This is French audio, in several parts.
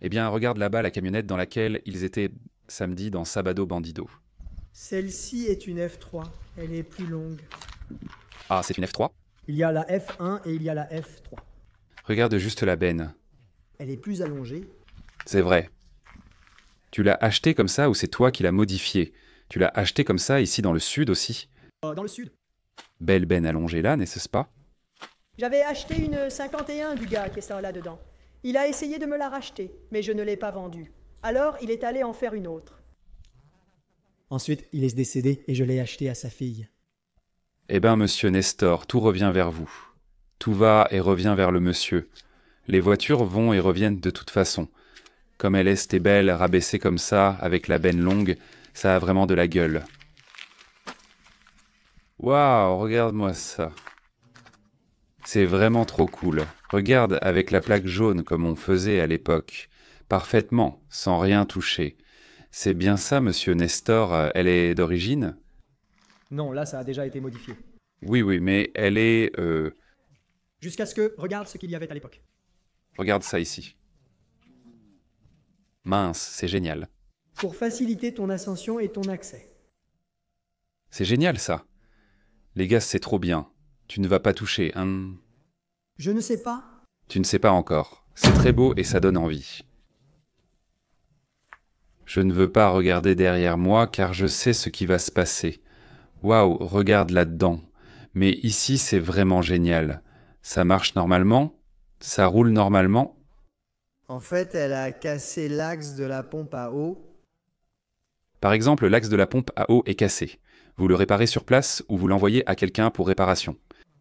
Eh bien, regarde là-bas la camionnette dans laquelle ils étaient samedi dans Sabado Bandido. Celle-ci est une F3. Elle est plus longue. Ah, c'est une F3? Il y a la F1 et il y a la F3. Regarde juste la benne. Elle est plus allongée. C'est vrai. Tu l'as acheté comme ça ou c'est toi qui l'as modifié? Tu l'as acheté comme ça ici dans le sud aussi? Dans le sud. Belle benne allongée là, n'est-ce pas? J'avais acheté une 51 du gars qui est ça là-dedans. Il a essayé de me la racheter, mais je ne l'ai pas vendue. Alors, il est allé en faire une autre. Ensuite, il est décédé et je l'ai acheté à sa fille. Eh ben, monsieur Nestor, tout revient vers vous. Tout va et revient vers le monsieur. Les voitures vont et reviennent de toute façon. Comme elle est belle, rabaissée comme ça, avec la benne longue, ça a vraiment de la gueule. Waouh, regarde-moi ça. C'est vraiment trop cool. Regarde avec la plaque jaune comme on faisait à l'époque. Parfaitement, sans rien toucher. C'est bien ça, monsieur Nestor, elle est d'origine? Non, là, ça a déjà été modifié. Oui, oui, mais elle est... Jusqu'à ce que, regarde ce qu'il y avait à l'époque. Regarde ça ici. Mince, c'est génial. Pour faciliter ton ascension et ton accès. C'est génial ça. Les gars, c'est trop bien. Tu ne vas pas toucher, hein? Je ne sais pas. Tu ne sais pas encore. C'est très beau et ça donne envie. Je ne veux pas regarder derrière moi car je sais ce qui va se passer. Waouh, regarde là-dedans. Mais ici, c'est vraiment génial. Ça marche normalement? Ça roule normalement? En fait, elle a cassé l'axe de la pompe à eau. Par exemple, l'axe de la pompe à eau est cassé. Vous le réparez sur place ou vous l'envoyez à quelqu'un pour réparation.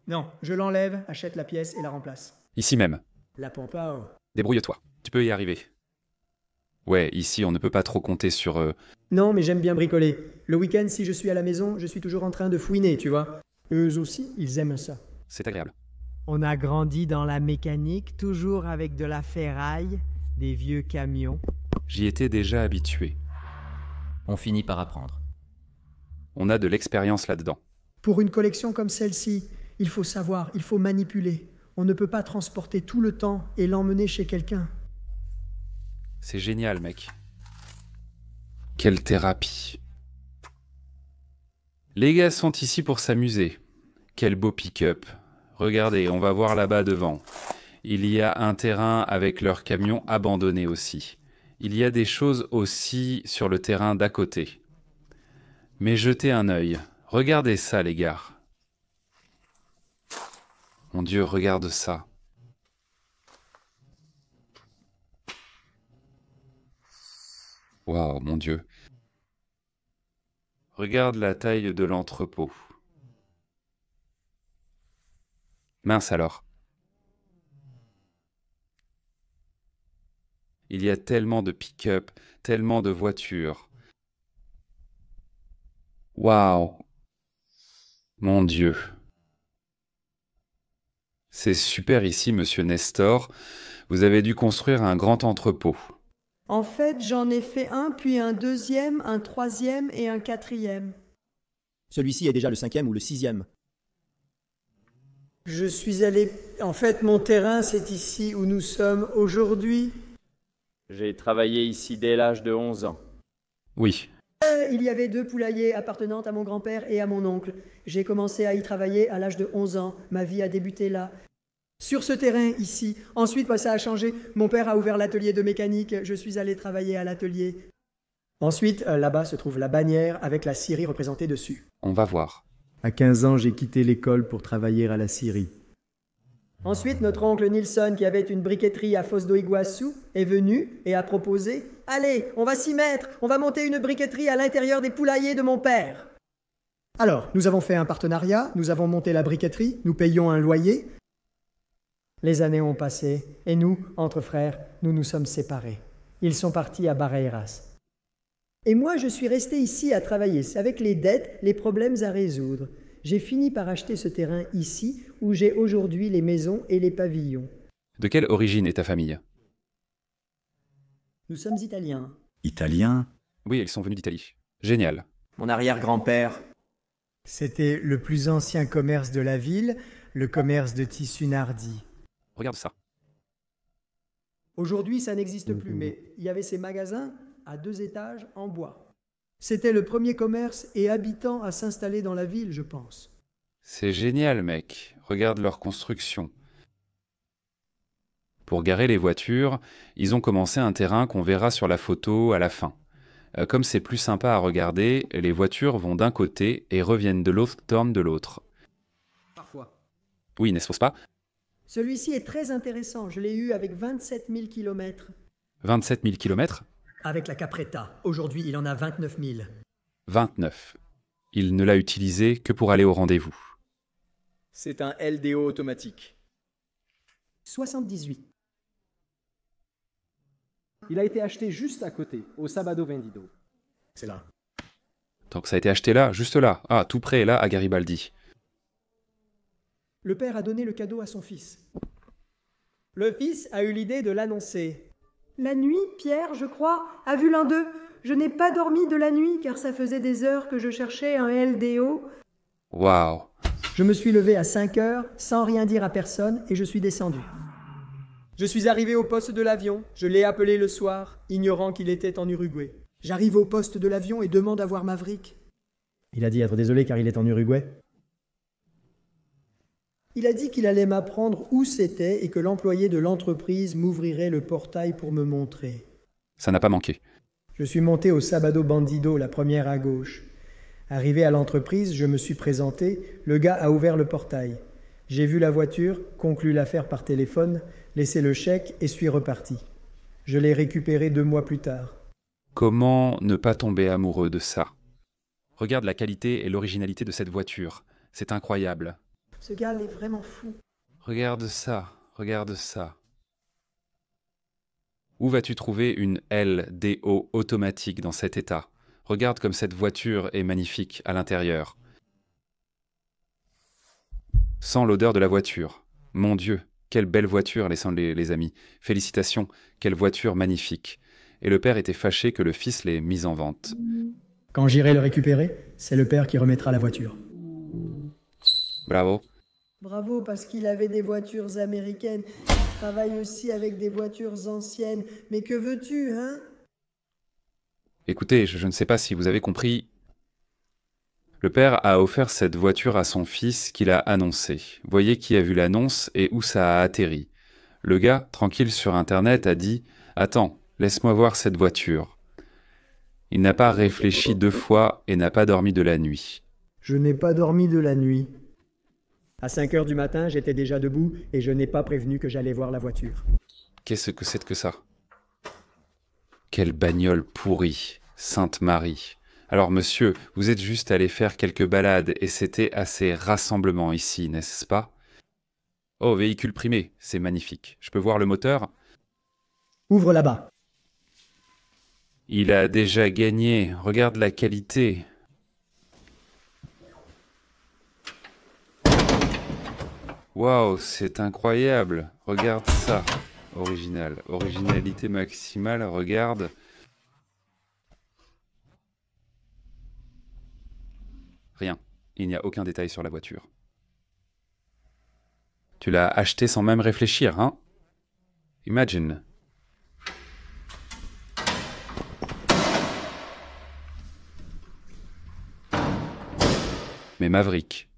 Non, je l'enlève, achète la pièce et la remplace. Ici même. La pompe à eau. Débrouille-toi. Tu peux y arriver. Ouais, ici, on ne peut pas trop compter sur... Non, mais j'aime bien bricoler. Le week-end, si je suis à la maison, je suis toujours en train de fouiner, tu vois. Eux aussi, ils aiment ça. C'est agréable. On a grandi dans la mécanique, toujours avec de la ferraille, des vieux camions. J'y étais déjà habitué. On finit par apprendre. On a de l'expérience là-dedans. Pour une collection comme celle-ci, il faut savoir, il faut manipuler. On ne peut pas transporter tout le temps et l'emmener chez quelqu'un. C'est génial, mec. Quelle thérapie. Les gars sont ici pour s'amuser. Quel beau pick-up. Regardez, on va voir là-bas devant. Il y a un terrain avec leur camion abandonné aussi. Il y a des choses aussi sur le terrain d'à côté. Mais jetez un œil. Regardez ça, les gars. Mon Dieu, regarde ça. Waouh, mon Dieu. Regarde la taille de l'entrepôt. Mince alors. Il y a tellement de pick-up, tellement de voitures. Waouh. Mon Dieu. C'est super ici, monsieur Nestor. Vous avez dû construire un grand entrepôt. En fait, j'en ai fait un, puis un deuxième, un troisième et un quatrième. Celui-ci est déjà le 5e ou le 6e. Je suis allé... En fait, mon terrain, c'est ici où nous sommes aujourd'hui. J'ai travaillé ici dès l'âge de 11 ans. Oui. Il y avait 2 poulaillers appartenant à mon grand-père et à mon oncle. J'ai commencé à y travailler à l'âge de 11 ans. Ma vie a débuté là. Sur ce terrain, ici. Ensuite, ça a changé. Mon père a ouvert l'atelier de mécanique. Je suis allé travailler à l'atelier. Ensuite, là-bas se trouve la bannière avec la scierie représentée dessus. On va voir. À 15 ans, j'ai quitté l'école pour travailler à la scierie. Ensuite, notre oncle Nilsson, qui avait une briqueterie à Foz do Iguaçu, est venu et a proposé « Allez, on va s'y mettre, on va monter une briqueterie à l'intérieur des poulaillers de mon père !» Alors, nous avons fait un partenariat, nous avons monté la briqueterie, nous payons un loyer. Les années ont passé, et nous, entre frères, nous nous sommes séparés. Ils sont partis à Barreiras. Et moi, je suis resté ici à travailler. C'est avec les dettes, les problèmes à résoudre. J'ai fini par acheter ce terrain ici, où j'ai aujourd'hui les maisons et les pavillons. De quelle origine est ta famille? Nous sommes italiens. Italien? Oui, ils sont venus d'Italie. Génial. Mon arrière-grand-père. C'était le plus ancien commerce de la ville, le commerce de tissu nardi. Regarde ça. Aujourd'hui, ça n'existe plus, mais il y avait ces magasins à 2 étages en bois. C'était le premier commerce et habitant à s'installer dans la ville, je pense. C'est génial, mec. Regarde leur construction. Pour garer les voitures, ils ont commencé un terrain qu'on verra sur la photo à la fin. Comme c'est plus sympa à regarder, les voitures vont d'un côté et reviennent de l'autre, tournent de l'autre. Parfois. Oui, n'est-ce pas? Celui-ci est très intéressant. Je l'ai eu avec 27 000 kilomètres. 27 000 kilomètres? Avec la Capretta. Aujourd'hui, il en a 29 000. 29. Il ne l'a utilisé que pour aller au rendez-vous. C'est un LDO automatique. 78. Il a été acheté juste à côté, au Sabado Vendido. C'est là. Donc ça a été acheté là, juste là. Ah, tout près, là, à Garibaldi. Le père a donné le cadeau à son fils. Le fils a eu l'idée de l'annoncer. La nuit, Pierre, je crois, a vu l'un d'eux. Je n'ai pas dormi de la nuit car ça faisait des heures que je cherchais un LDO. Waouh! Je me suis levé à 5 heures sans rien dire à personne et je suis descendu. Je suis arrivé au poste de l'avion. Je l'ai appelé le soir, ignorant qu'il était en Uruguay. J'arrive au poste de l'avion et demande à voir Maverick. Il a dit être désolé car il est en Uruguay. Il a dit qu'il allait m'apprendre où c'était et que l'employé de l'entreprise m'ouvrirait le portail pour me montrer. Ça n'a pas manqué. Je suis monté au Sabado Bandido, la première à gauche. Arrivé à l'entreprise, je me suis présenté. Le gars a ouvert le portail. J'ai vu la voiture, conclu l'affaire par téléphone, laissé le chèque et suis reparti. Je l'ai récupéré 2 mois plus tard. Comment ne pas tomber amoureux de ça? Regarde la qualité et l'originalité de cette voiture. C'est incroyable. Ce gars est vraiment fou. Regarde ça, regarde ça. Où vas-tu trouver une LDO automatique dans cet état? Regarde comme cette voiture est magnifique à l'intérieur. Sans l'odeur de la voiture. Mon Dieu, quelle belle voiture, les amis. Félicitations, quelle voiture magnifique. Et le père était fâché que le fils l'ait mise en vente. Quand j'irai le récupérer, c'est le père qui remettra la voiture. Bravo. Bravo, parce qu'il avait des voitures américaines. Il travaille aussi avec des voitures anciennes. Mais que veux-tu, hein? Écoutez, je ne sais pas si vous avez compris. Le père a offert cette voiture à son fils qu'il a annoncé. Voyez qui a vu l'annonce et où ça a atterri. Le gars, tranquille sur Internet, a dit « Attends, laisse-moi voir cette voiture ». Il n'a pas réfléchi 2 fois et n'a pas dormi de la nuit. Je n'ai pas dormi de la nuit. À 5 heures du matin, j'étais déjà debout et je n'ai pas prévenu que j'allais voir la voiture. Qu'est-ce que c'est que ça? Quelle bagnole pourrie, Sainte Marie. Alors monsieur, vous êtes juste allé faire quelques balades et c'était assez rassemblement ici, n'est-ce pas? Oh, véhicule primé, c'est magnifique. Je peux voir le moteur? Ouvre là-bas. Il a déjà gagné, regarde la qualité. Waouh, c'est incroyable. Regarde ça. Original. Originalité maximale, regarde. Rien. Il n'y a aucun détail sur la voiture. Tu l'as acheté sans même réfléchir, hein? Imagine. Mais Maverick.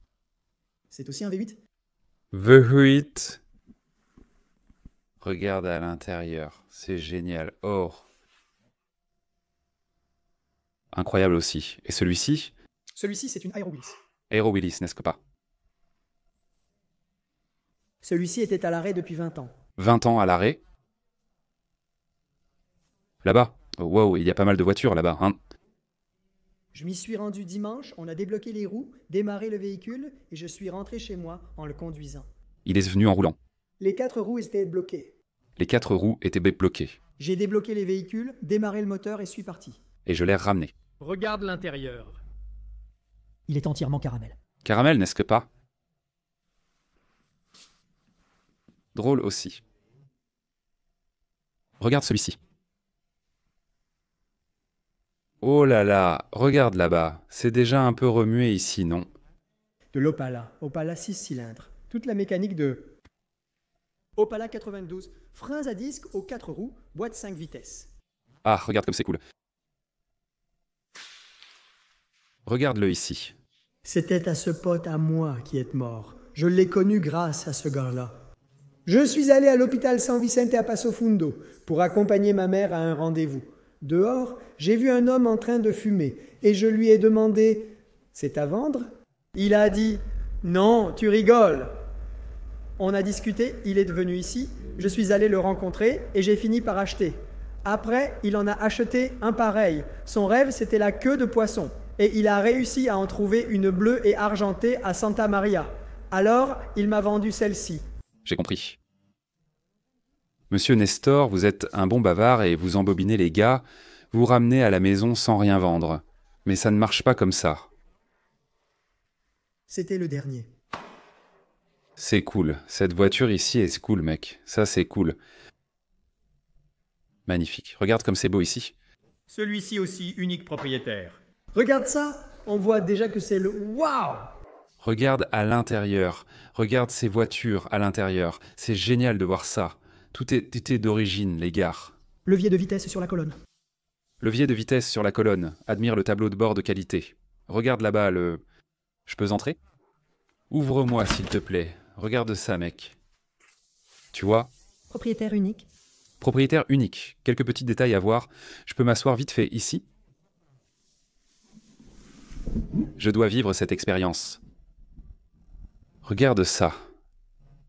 C'est aussi un V8? V8. Regarde à l'intérieur, c'est génial. Oh. Incroyable aussi. Et celui-ci? Celui-ci, c'est une Aero Willis. Aero Willis, n'est-ce pas? Celui-ci était à l'arrêt depuis 20 ans. 20 ans à l'arrêt. Là-bas. Oh, wow, il y a pas mal de voitures là-bas, hein. Je m'y suis rendu dimanche, on a débloqué les roues, démarré le véhicule et je suis rentré chez moi en le conduisant. Il est venu en roulant. Les 4 roues étaient bloquées. Les 4 roues étaient bloquées. J'ai débloqué les véhicules, démarré le moteur et suis parti. Et je l'ai ramené. Regarde l'intérieur. Il est entièrement caramel. Caramel, n'est-ce que pas? Drôle aussi. Regarde celui-ci. Oh là là, regarde là-bas. C'est déjà un peu remué ici, non? De l'Opala. Opala 6 cylindres. Toute la mécanique de... Opala 92, freins à disque aux 4 roues, boîte 5 vitesses. Ah, regarde comme c'est cool. Regarde-le ici. C'était à ce pote à moi qui est mort. Je l'ai connu grâce à ce gars-là. Je suis allé à l'hôpital San Vicente à Passo Fundo pour accompagner ma mère à un rendez-vous. Dehors, j'ai vu un homme en train de fumer et je lui ai demandé « C'est à vendre ?» Il a dit « Non, tu rigoles !» On a discuté, il est venu ici, je suis allé le rencontrer et j'ai fini par acheter. Après, il en a acheté un pareil. Son rêve, c'était la queue de poisson. Et il a réussi à en trouver une bleue et argentée à Santa Maria. Alors, il m'a vendu celle-ci. J'ai compris. Monsieur Nestor, vous êtes un bon bavard et vous embobinez les gars, vous ramenez à la maison sans rien vendre. Mais ça ne marche pas comme ça. C'était le dernier. C'est cool. Cette voiture ici est cool, mec. Ça, c'est cool. Magnifique. Regarde comme c'est beau ici. Celui-ci aussi, unique propriétaire. Regarde ça, on voit déjà que c'est le waouh. Regarde à l'intérieur. Regarde ces voitures à l'intérieur. C'est génial de voir ça. Tout est d'origine, les gars. Levier de vitesse sur la colonne. Levier de vitesse sur la colonne. Admire le tableau de bord de qualité. Regarde là-bas Je peux entrer? Ouvre-moi, s'il te plaît. Regarde ça, mec. Tu vois? Propriétaire unique. Propriétaire unique. Quelques petits détails à voir. Je peux m'asseoir vite fait ici? Je dois vivre cette expérience. Regarde ça.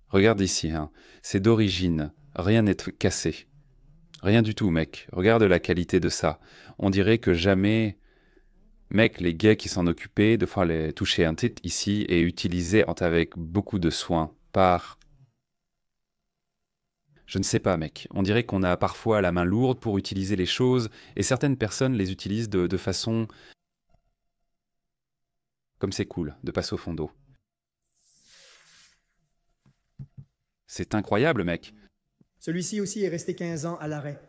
Regarde ici, hein. C'est d'origine. Rien n'est cassé. Rien du tout, mec. Regarde la qualité de ça. On dirait que jamais... Mec, les gays qui s'en occupaient de faire les toucher un titre ici et utiliser avec beaucoup de soin par... Je ne sais pas, mec. On dirait qu'on a parfois la main lourde pour utiliser les choses et certaines personnes les utilisent de façon... Comme c'est cool, de passer au fond d'eau. C'est incroyable, mec. Celui-ci aussi est resté 15 ans à l'arrêt.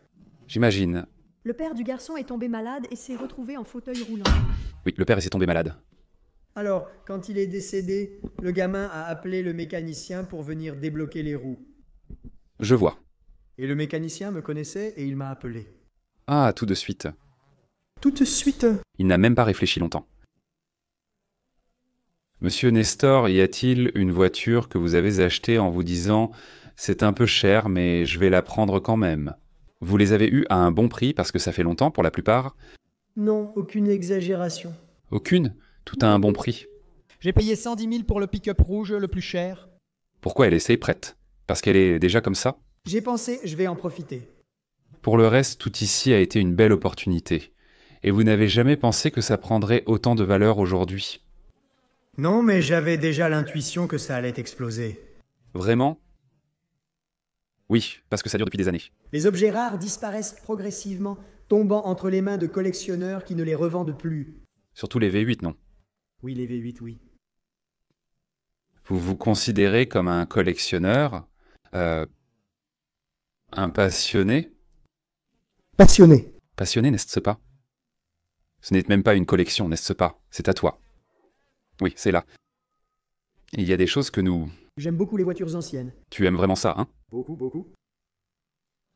J'imagine. Le père du garçon est tombé malade et s'est retrouvé en fauteuil roulant. Oui, le père s'est tombé malade. Alors, quand il est décédé, le gamin a appelé le mécanicien pour venir débloquer les roues. Je vois. Et le mécanicien me connaissait et il m'a appelé. Ah, tout de suite. Tout de suite? Il n'a même pas réfléchi longtemps. Monsieur Nestor, y a-t-il une voiture que vous avez achetée en vous disant « C'est un peu cher, mais je vais la prendre quand même ». Vous les avez eues à un bon prix parce que ça fait longtemps pour la plupart? Non, aucune exagération. Aucune? Tout à un bon prix. J'ai payé 110 000 pour le pick-up rouge le plus cher. Pourquoi elle essaie prête? Parce qu'elle est déjà comme ça? J'ai pensé, je vais en profiter. Pour le reste, tout ici a été une belle opportunité. Et vous n'avez jamais pensé que ça prendrait autant de valeur aujourd'hui? Non, mais j'avais déjà l'intuition que ça allait exploser. Vraiment? Oui, parce que ça dure depuis des années. Les objets rares disparaissent progressivement, tombant entre les mains de collectionneurs qui ne les revendent plus. Surtout les V8, non? Oui, les V8, oui. Vous vous considérez comme un collectionneur? Un passionné? Passionné. Passionné, n'est-ce pas? Ce n'est même pas une collection, n'est-ce pas? C'est à toi. Oui, c'est là. Il y a des choses que nous... J'aime beaucoup les voitures anciennes. Tu aimes vraiment ça, hein? Beaucoup, beaucoup.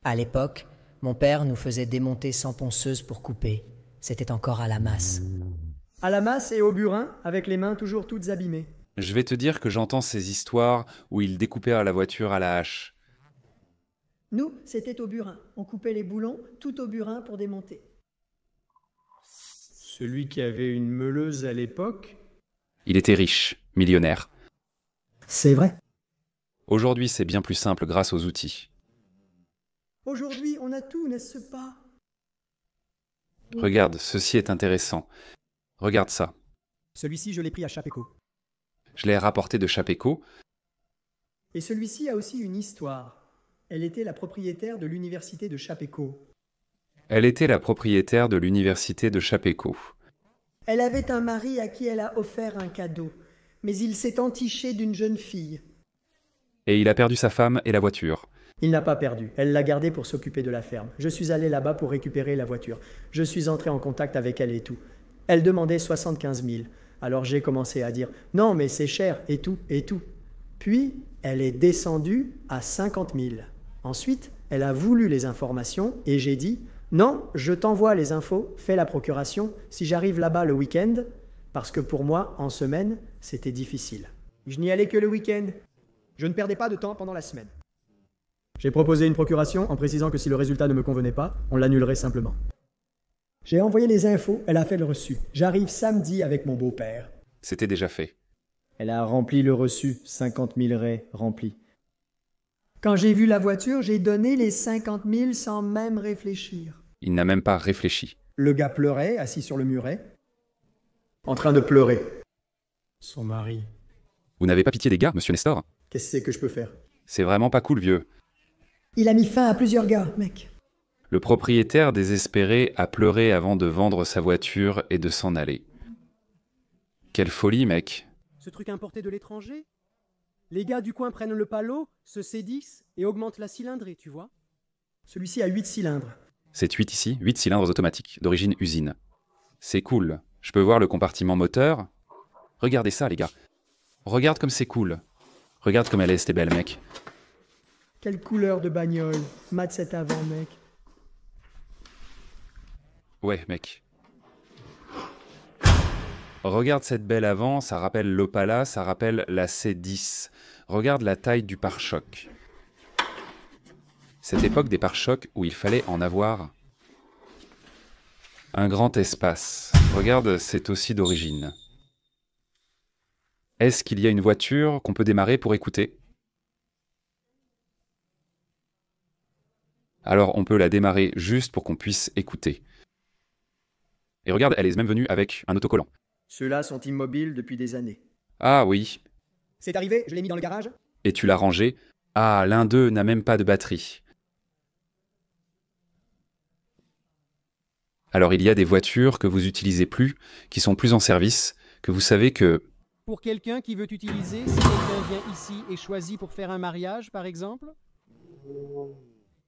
À l'époque, mon père nous faisait démonter sans ponceuse pour couper. C'était encore à la masse. À la masse et au burin, avec les mains toujours toutes abîmées. Je vais te dire que j'entends ces histoires où ils découpaient la voiture à la hache. Nous, c'était au burin. On coupait les boulons tout au burin pour démonter. Celui qui avait une meuleuse à l'époque? Il était riche, millionnaire. C'est vrai. Aujourd'hui, c'est bien plus simple grâce aux outils. Aujourd'hui, on a tout, n'est-ce pas? Regarde, ceci est intéressant. Regarde ça. Celui-ci, je l'ai pris à Chapeco. Je l'ai rapporté de Chapeco. Et celui-ci a aussi une histoire. Elle était la propriétaire de l'université de Chapeco. Elle était la propriétaire de l'université de Chapeco. Elle avait un mari à qui elle a offert un cadeau, mais il s'est entiché d'une jeune fille. Et il a perdu sa femme et la voiture. Il n'a pas perdu. Elle l'a gardée pour s'occuper de la ferme. Je suis allé là-bas pour récupérer la voiture. Je suis entré en contact avec elle et tout. Elle demandait 75 000. Alors j'ai commencé à dire « Non, mais c'est cher, et tout, et tout. » Puis, elle est descendue à 50 000. Ensuite, elle a voulu les informations et j'ai dit « Non, je t'envoie les infos, fais la procuration si j'arrive là-bas le week-end, parce que pour moi, en semaine, c'était difficile. Je n'y allais que le week-end. Je ne perdais pas de temps pendant la semaine. J'ai proposé une procuration en précisant que si le résultat ne me convenait pas, on l'annulerait simplement. J'ai envoyé les infos, elle a fait le reçu. J'arrive samedi avec mon beau-père. C'était déjà fait. Elle a rempli le reçu, 50 000 raies remplis. Quand j'ai vu la voiture, j'ai donné les 50 000 sans même réfléchir. Il n'a même pas réfléchi. Le gars pleurait, assis sur le muret, en train de pleurer. Son mari. Vous n'avez pas pitié des gars, monsieur Nestor? Qu'est-ce que c'est que je peux faire? C'est vraiment pas cool, vieux. Il a mis fin à plusieurs gars, mec. Le propriétaire, désespéré, a pleuré avant de vendre sa voiture et de s'en aller. Quelle folie, mec. Ce truc importé de l'étranger? Les gars du coin prennent le palot, se sédissent et augmentent la cylindrée, tu vois? Celui-ci a 8 cylindres. C'est 8 ici, 8 cylindres automatiques, d'origine usine. C'est cool. Je peux voir le compartiment moteur? Regardez ça, les gars. Regarde comme c'est cool. Regarde comme elle est, cette belle, mec. Quelle couleur de bagnole. Mat 7 avant, mec. Ouais, mec. Regarde cette belle avant, ça rappelle l'Opala, ça rappelle la C10. Regarde la taille du pare-choc. Cette époque des pare-chocs où il fallait en avoir un grand espace. Regarde, c'est aussi d'origine. Est-ce qu'il y a une voiture qu'on peut démarrer pour écouter? Alors on peut la démarrer juste pour qu'on puisse écouter. Et regarde, elle est même venue avec un autocollant. Ceux-là sont immobiles depuis des années. Ah oui. C'est arrivé, je l'ai mis dans le garage. Et tu l'as rangé. Ah, l'un d'eux n'a même pas de batterie. Alors il y a des voitures que vous utilisez plus, qui sont plus en service, que vous savez que... Pour quelqu'un qui veut utiliser, si quelqu'un vient ici et choisit pour faire un mariage, par exemple?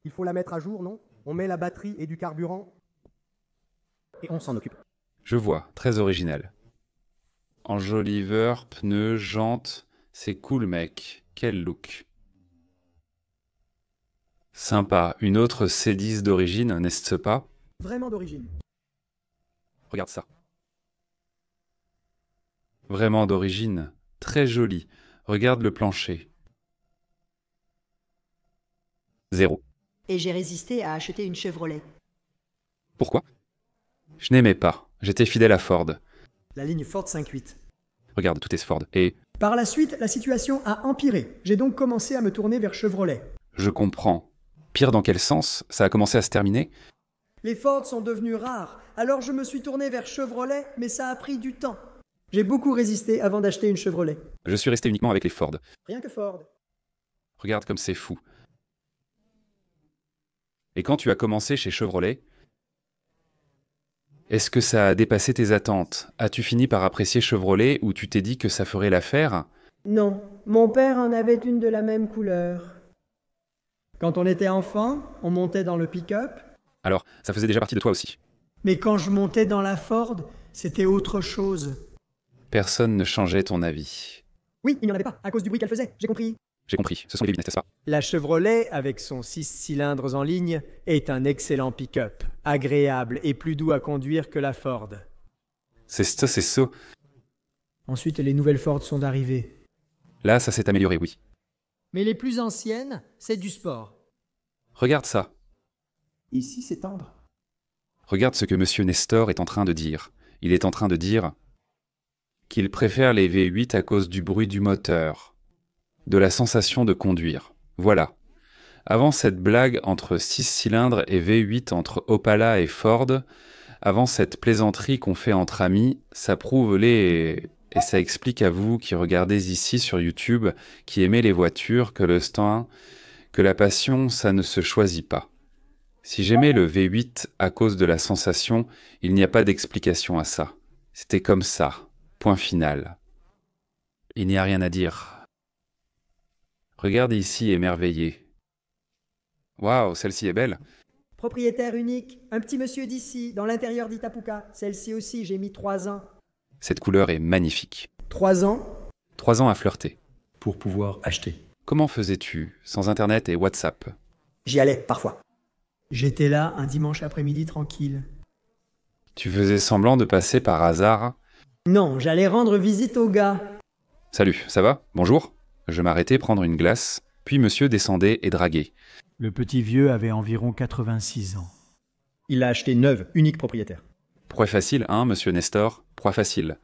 Il faut la mettre à jour, non? On met la batterie et du carburant. Et on s'en occupe. Je vois, très original. Enjoliveur, pneus, jantes, c'est cool mec, quel look. Sympa, une autre C10 d'origine, n'est-ce pas? Vraiment d'origine. Regarde ça. Vraiment d'origine, très joli. Regarde le plancher. 0. Et j'ai résisté à acheter une Chevrolet. Pourquoi? Je n'aimais pas, j'étais fidèle à Ford. La ligne Ford 5.8. Regarde, tout est Ford. Et... Par la suite, la situation a empiré. J'ai donc commencé à me tourner vers Chevrolet. Je comprends. Pire dans quel sens? Ça a commencé à se terminer? Les Ford sont devenus rares, alors je me suis tourné vers Chevrolet, mais ça a pris du temps. J'ai beaucoup résisté avant d'acheter une Chevrolet. Je suis resté uniquement avec les Ford. Rien que Ford. Regarde comme c'est fou. Et quand tu as commencé chez Chevrolet, est-ce que ça a dépassé tes attentes? As-tu fini par apprécier Chevrolet ou tu t'es dit que ça ferait l'affaire? Non, mon père en avait une de la même couleur. Quand on était enfant, on montait dans le pick-up. Alors, ça faisait déjà partie de toi aussi. Mais quand je montais dans la Ford, c'était autre chose. Personne ne changeait ton avis. Oui, il n'y en avait pas, à cause du bruit qu'elle faisait, j'ai compris. J'ai compris, ce sont les business, n'est-ce pas? La Chevrolet, avec son 6 cylindres en ligne, est un excellent pick-up, agréable et plus doux à conduire que la Ford. C'est ça. Ensuite, les nouvelles Ford sont arrivées. Là, ça s'est amélioré, oui. Mais les plus anciennes, c'est du sport. Regarde ça. Ici, c'est tendre. Regarde ce que monsieur Nestor est en train de dire. Il est en train de dire qu'il préfère les V8 à cause du bruit du moteur, de la sensation de conduire. Voilà. Avant cette blague entre 6 cylindres et V8 entre Opala et Ford, avant cette plaisanterie qu'on fait entre amis, ça prouve et ça explique à vous qui regardez ici sur YouTube, qui aimez les voitures, que le style, que la passion, ça ne se choisit pas. Si j'aimais le V8 à cause de la sensation, il n'y a pas d'explication à ça. C'était comme ça. Point final. Il n'y a rien à dire. Regarde ici émerveillé. Waouh, celle-ci est belle. Propriétaire unique, un petit monsieur d'ici, dans l'intérieur d'Itapuca. Celle-ci aussi, j'ai mis 3 ans. Cette couleur est magnifique. 3 ans? 3 ans à flirter. pour pouvoir acheter. Comment faisais-tu, sans Internet et WhatsApp? J'y allais, parfois. J'étais là un dimanche après-midi tranquille. Tu faisais semblant de passer par hasard? Non, j'allais rendre visite au gars. Salut, ça va? Bonjour. Je m'arrêtais prendre une glace, puis monsieur descendait et draguait. Le petit vieux avait environ 86 ans. Il l'a acheté neuve, unique propriétaire. Proie facile, hein, monsieur Nestor? Proie facile.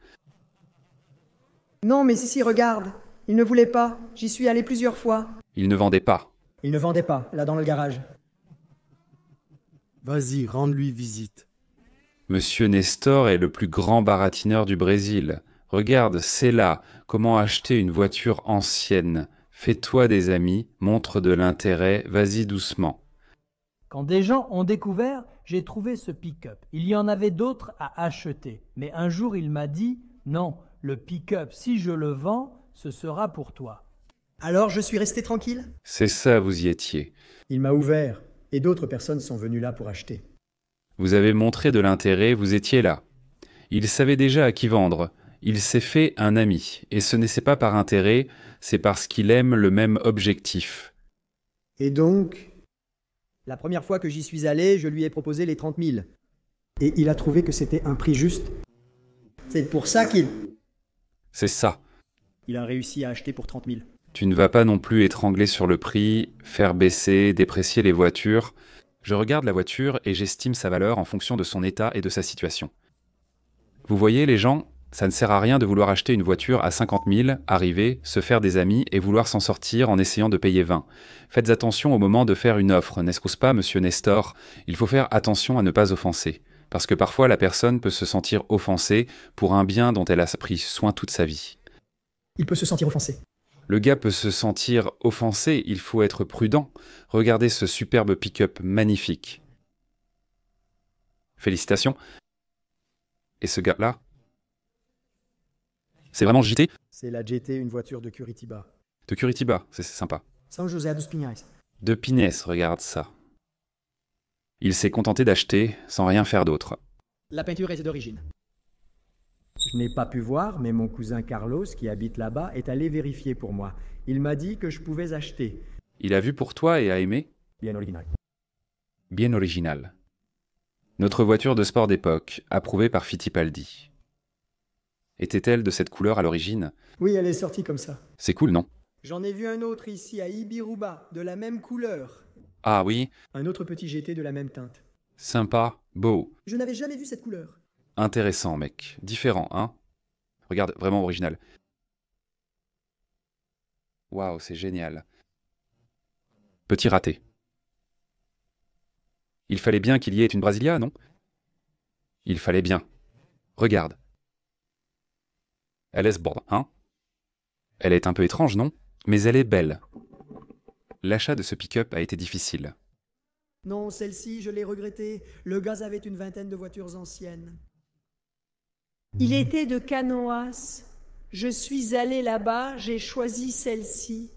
Non, mais si, regarde. Il ne voulait pas. J'y suis allé plusieurs fois. Il ne vendait pas. Il ne vendait pas, là dans le garage. Vas-y, rends-lui visite. Monsieur Nestor est le plus grand baratineur du Brésil. Regarde, c'est là. Comment acheter une voiture ancienne? Fais-toi des amis, montre de l'intérêt, vas-y doucement. Quand des gens ont découvert, j'ai trouvé ce pick-up. Il y en avait d'autres à acheter. Mais un jour, il m'a dit « Non, le pick-up, si je le vends, ce sera pour toi. » Alors je suis resté tranquille? C'est ça, vous y étiez. Il m'a ouvert, et d'autres personnes sont venues là pour acheter. Vous avez montré de l'intérêt, vous étiez là. Il savait déjà à qui vendre. Il s'est fait un ami. Et ce n'est pas par intérêt, c'est parce qu'il aime le même objectif. Et donc, La première fois que j'y suis allé, je lui ai proposé les 30 000. et il a trouvé que c'était un prix juste. C'est pour ça qu'il... C'est ça. Il a réussi à acheter pour 30 000. Tu ne vas pas non plus étrangler sur le prix, faire baisser, déprécier les voitures. Je regarde la voiture et j'estime sa valeur en fonction de son état et de sa situation. Vous voyez, les gens, ça ne sert à rien de vouloir acheter une voiture à 50 000, arriver, se faire des amis et vouloir s'en sortir en essayant de payer 20. Faites attention au moment de faire une offre, n'est-ce pas, monsieur Nestor? Il faut faire attention à ne pas offenser. Parce que parfois la personne peut se sentir offensée pour un bien dont elle a pris soin toute sa vie. Il peut se sentir offensé. Le gars peut se sentir offensé, il faut être prudent. Regardez ce superbe pick-up magnifique. Félicitations. Et ce gars-là? C'est vraiment JT? C'est la GT, une voiture de Curitiba. De Curitiba, c'est sympa. São José dos Pinhais. De Pinès, regarde ça. Il s'est contenté d'acheter sans rien faire d'autre. La peinture est d'origine. Je n'ai pas pu voir, mais mon cousin Carlos, qui habite là-bas, est allé vérifier pour moi. Il m'a dit que je pouvais acheter. Il a vu pour toi et a aimé? Bien original. Bien original. Notre voiture de sport d'époque, approuvée par Fittipaldi. Était-elle de cette couleur à l'origine? Oui, elle est sortie comme ça. C'est cool, non? J'en ai vu un autre ici à Ibiruba, de la même couleur. Ah oui, Un autre petit GT de la même teinte. sympa, beau. Je n'avais jamais vu cette couleur. Intéressant, mec. Différent, hein? Regarde, vraiment original. Waouh, c'est génial. Petit raté. Il fallait bien qu'il y ait une Brasilia, non? Il fallait bien. Regarde. Elle est belle, hein? Elle est un peu étrange, non? Mais elle est belle. L'achat de ce pick-up a été difficile. Non, celle-ci, je l'ai regrettée. Le gaz avait une vingtaine de voitures anciennes. Il était de Canoas. Je suis allé là-bas, j'ai choisi celle-ci.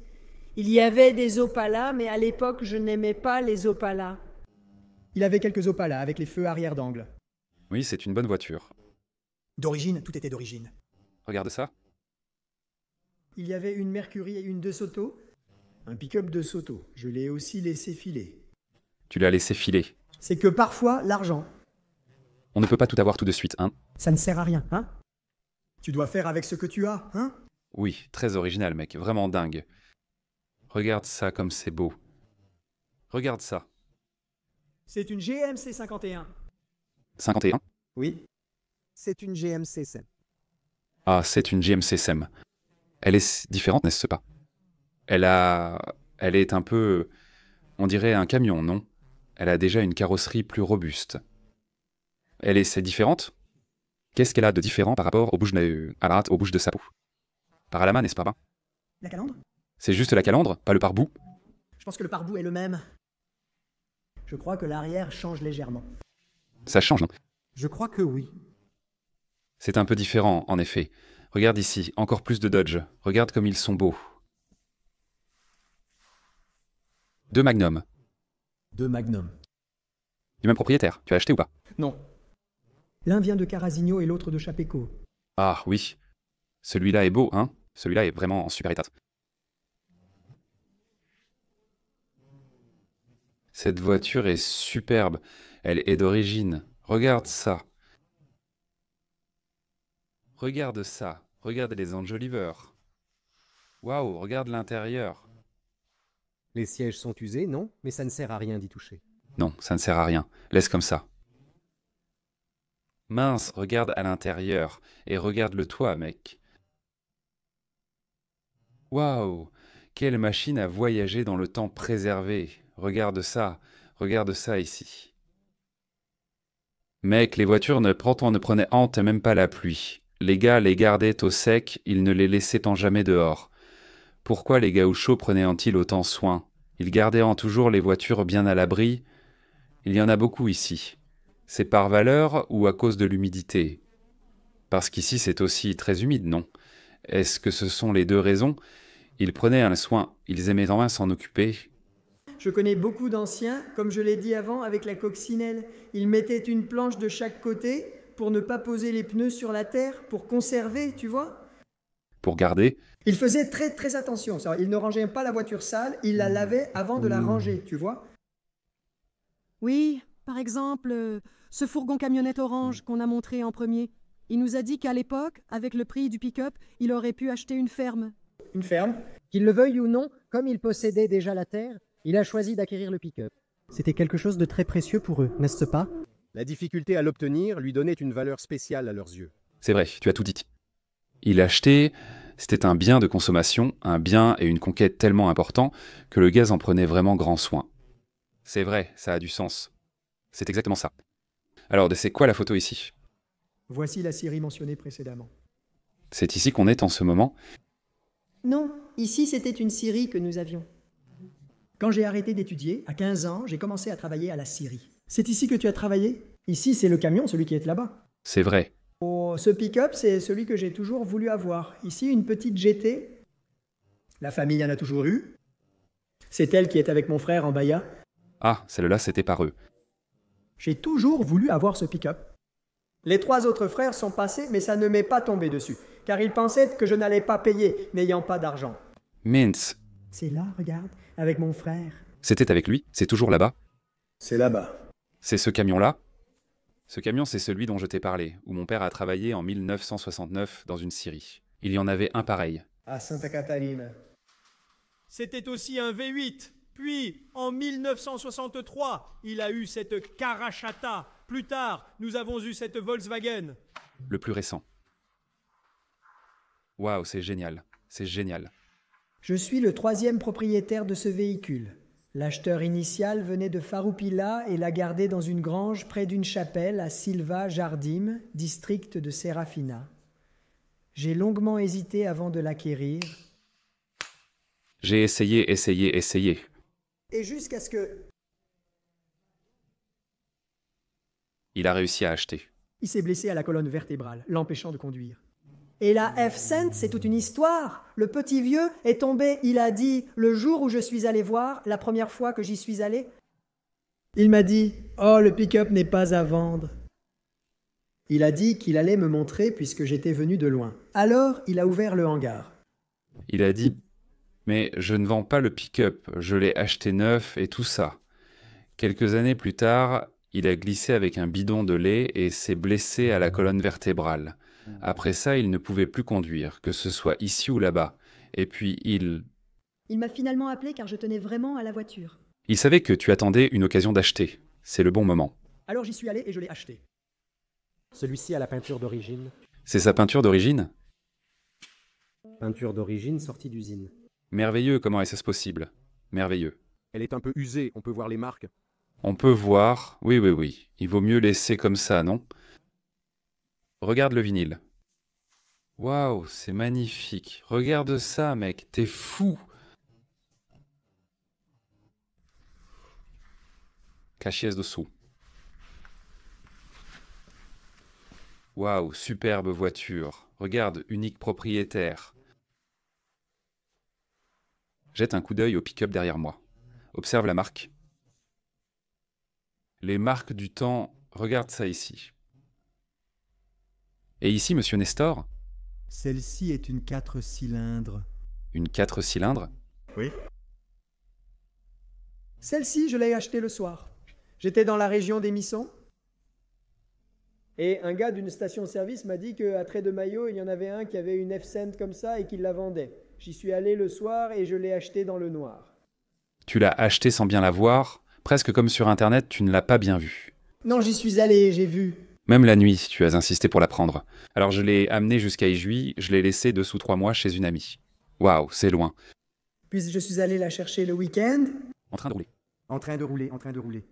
Il y avait des Opala, mais à l'époque, je n'aimais pas les Opala. Il avait quelques Opala avec les feux arrière d'angle. Oui, c'est une bonne voiture. D'origine, tout était d'origine. Regarde ça. Il y avait une Mercury et une De Soto. Un pick-up de Soto. Je l'ai aussi laissé filer. Tu l'as laissé filer. C'est que parfois, l'argent, On ne peut pas tout avoir tout de suite, hein? ça ne sert à rien, hein? Tu dois faire avec ce que tu as, hein? Oui, très original, mec. Vraiment dingue. Regarde ça comme c'est beau. Regarde ça. C'est une GMC 51. 51? Oui. C'est une GMC SEM. Ah, c'est une GMC SEM. Elle est différente, n'est-ce pas? Elle est un peu... On dirait un camion, non? Elle a déjà une carrosserie plus robuste. C'est différente? Qu'est-ce qu'elle a de différent par rapport aux bouches de sa peau? Par Alama, n'est-ce pas? La calandre? C'est juste la calandre, pas le pare-boue? Je pense que le pare-boue est le même. Je crois que l'arrière change légèrement. Ça change, non? Je crois que oui. C'est un peu différent, en effet. Regarde ici, encore plus de Dodge. Regarde comme ils sont beaux. 2 Magnum. 2 Magnum. Du même propriétaire, tu as acheté ou pas? Non. L'un vient de Carasigno et l'autre de Chapeco. Ah oui. Celui-là est beau, hein? Celui-là est vraiment en super état. Cette voiture est superbe. Elle est d'origine. Regarde ça. Regarde ça. Regarde les Enjoliver. Waouh, regarde l'intérieur. Les sièges sont usés, non, mais ça ne sert à rien d'y toucher. Non, ça ne sert à rien. Laisse comme ça. Mince, regarde à l'intérieur. Et regarde le toit, mec. Waouh, quelle machine à voyager dans le temps préservé. Regarde ça ici. Mec, les voitures ne prenaient hante même pas la pluie. Les gars les gardaient au sec, ils ne les laissaient en jamais dehors. Pourquoi les gauchos prenaient-ils autant soin? Ils gardaient en toujours les voitures bien à l'abri. Il y en a beaucoup ici. C'est par valeur ou à cause de l'humidité? Parce qu'ici c'est aussi très humide, non? Est-ce que ce sont les deux raisons? Ils prenaient un soin, ils aimaient en vain s'en occuper. Je connais beaucoup d'anciens, comme je l'ai dit avant, avec la coccinelle. Ils mettaient une planche de chaque côté pour ne pas poser les pneus sur la terre, pour conserver, tu vois. Pour garder. Ils faisaient très très attention. Ils ne rangeaient pas la voiture sale, ils la lavaient avant de la ranger, tu vois. Oui, par exemple, ce fourgon camionnette orange qu'on a montré en premier. Il nous a dit qu'à l'époque, avec le prix du pick-up, il aurait pu acheter une ferme. Une ferme? Qu'il le veuille ou non, comme il possédait déjà la terre, il a choisi d'acquérir le pick-up. C'était quelque chose de très précieux pour eux, n'est-ce pas? La difficulté à l'obtenir lui donnait une valeur spéciale à leurs yeux. C'est vrai, tu as tout dit. Il achetait, c'était un bien de consommation, un bien et une conquête tellement important que le gaz en prenait vraiment grand soin. C'est vrai, ça a du sens. C'est exactement ça. Alors, c'est quoi la photo ici? Voici la Syrie mentionnée précédemment. C'est ici qu'on est en ce moment? Non, ici c'était une scierie que nous avions. Quand j'ai arrêté d'étudier, à 15 ans, j'ai commencé à travailler à la scierie. C'est ici que tu as travaillé? Ici, c'est le camion, celui qui est là-bas. C'est vrai. Oh, ce pick-up, c'est celui que j'ai toujours voulu avoir. Ici, une petite GT. La famille en a toujours eu. C'est elle qui est avec mon frère en Bahia. Ah, celle-là, c'était par eux. J'ai toujours voulu avoir ce pick-up. Les 3 autres frères sont passés, mais ça ne m'est pas tombé dessus, car ils pensaient que je n'allais pas payer, n'ayant pas d'argent. Mince. C'est là, regarde, avec mon frère. C'était avec lui? C'est toujours là-bas? C'est là-bas. C'est ce camion-là? Ce camion, c'est celui dont je t'ai parlé, où mon père a travaillé en 1969 dans une scierie. Il y en avait un pareil. À Santa Catarina. C'était aussi un V8. Puis, en 1963, il a eu cette Karachata. Plus tard, nous avons eu cette Volkswagen. Le plus récent. Waouh, c'est génial. C'est génial. Je suis le 3e propriétaire de ce véhicule. L'acheteur initial venait de Farroupilha et l'a gardé dans une grange près d'une chapelle à Silva Jardim, district de Serafina. J'ai longuement hésité avant de l'acquérir. J'ai essayé. Et jusqu'à ce que... Il a réussi à acheter. Il s'est blessé à la colonne vertébrale, l'empêchant de conduire. Et la F-Cent, c'est toute une histoire. Le petit vieux est tombé, il a dit, le jour où je suis allé voir, la première fois que j'y suis allé. Il m'a dit, oh, le pick-up n'est pas à vendre. Il a dit qu'il allait me montrer puisque j'étais venu de loin. Alors, il a ouvert le hangar. Il a dit, mais je ne vends pas le pick-up, je l'ai acheté neuf et tout ça. Quelques années plus tard, il a glissé avec un bidon de lait et s'est blessé à la colonne vertébrale. Après ça, il ne pouvait plus conduire, que ce soit ici ou là-bas. Et puis Il m'a finalement appelé car je tenais vraiment à la voiture. Il savait que tu attendais une occasion d'acheter. C'est le bon moment. Alors j'y suis allé et je l'ai acheté. Celui-ci a la peinture d'origine. C'est sa peinture d'origine? Peinture d'origine sortie d'usine. Merveilleux, comment est-ce possible? Merveilleux. Elle est un peu usée, on peut voir les marques. On peut voir, oui. Il vaut mieux laisser comme ça, non? Regarde le vinyle. Waouh, c'est magnifique. Regarde ça, mec, t'es fou. Cachiès dessous. Waouh, superbe voiture. Regarde, unique propriétaire. Jette un coup d'œil au pick-up derrière moi. Observe la marque. Les marques du temps, regarde ça ici. Et ici, monsieur Nestor? Celle-ci est une 4 cylindres. Une 4 cylindres? Oui. Celle-ci, je l'ai achetée le soir. J'étais dans la région des Missons. Et un gars d'une station-service m'a dit qu'à Trait de Maillot, il y en avait un qui avait une F-Cent comme ça et qu'il la vendait. J'y suis allé le soir et je l'ai achetée dans le noir. Tu l'as achetée sans bien la voir, presque comme sur Internet, tu ne l'as pas bien vue. Non, j'y suis allé, j'ai vu. Même la nuit, tu as insisté pour la prendre. Alors je l'ai amenée jusqu'à Ijuy, je l'ai laissée 2 ou 3 mois chez une amie. Waouh, c'est loin. Puis je suis allé la chercher le week-end. En train de rouler. En train de rouler, en train de rouler.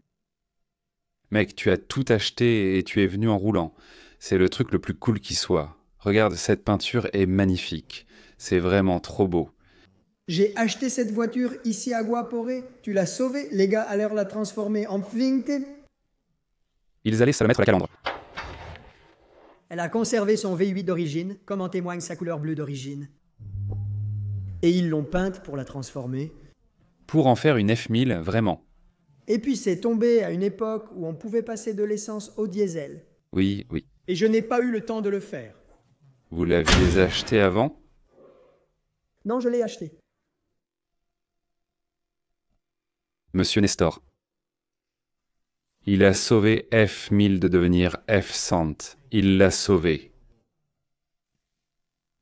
Mec, tu as tout acheté et tu es venu en roulant. C'est le truc le plus cool qui soit. Regarde, cette peinture est magnifique. C'est vraiment trop beau. J'ai acheté cette voiture ici à Guaporé. Tu l'as sauvée. Les gars allèrent la transformer en Vinted. Ils allaient se la mettre à la calandre. Elle a conservé son V8 d'origine, comme en témoigne sa couleur bleue d'origine. Et ils l'ont peinte pour la transformer. Pour en faire une F1000, vraiment. Et puis c'est tombé à une époque où on pouvait passer de l'essence au diesel. Oui, oui. Et je n'ai pas eu le temps de le faire. Vous l'aviez acheté avant ? Non, je l'ai acheté. Monsieur Nestor. Il a sauvé F1000 de devenir F100. Il l'a sauvée.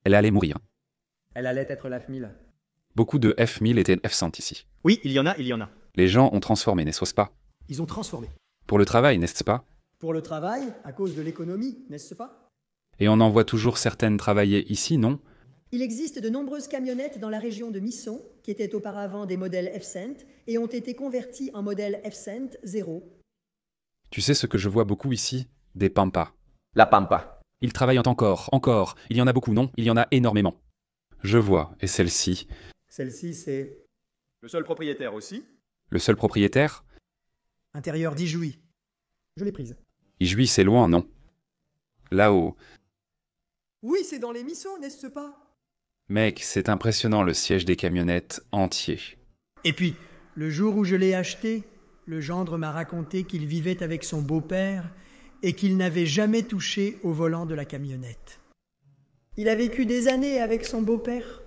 Elle allait mourir. Elle allait être la F1000. Beaucoup de F1000 étaient F100 ici. Oui, il y en a. Les gens ont transformé, n'est-ce pas ? Ils ont transformé. Pour le travail, n'est-ce pas ? Pour le travail, à cause de l'économie, n'est-ce pas ? Et on en voit toujours certaines travailler ici, non ? Il existe de nombreuses camionnettes dans la région de Misson, qui étaient auparavant des modèles F-Cent, et ont été converties en modèle F-Cent 0. Tu sais ce que je vois beaucoup ici ? Des pampas. La pampa. Ils travaillent encore. Il y en a beaucoup, non ? Il y en a énormément. Je vois. Et celle-ci ? Celle-ci, c'est... Le seul propriétaire aussi. Le seul propriétaire ? Intérieur d'Ijuy. Je l'ai prise. Ijuy, c'est loin, non ? Là-haut. Oui, c'est dans les Missons, n'est-ce pas ? Mec, c'est impressionnant le siège des camionnettes entier. Et puis, le jour où je l'ai acheté, le gendre m'a raconté qu'il vivait avec son beau-père et qu'il n'avait jamais touché au volant de la camionnette. Il a vécu des années avec son beau-père.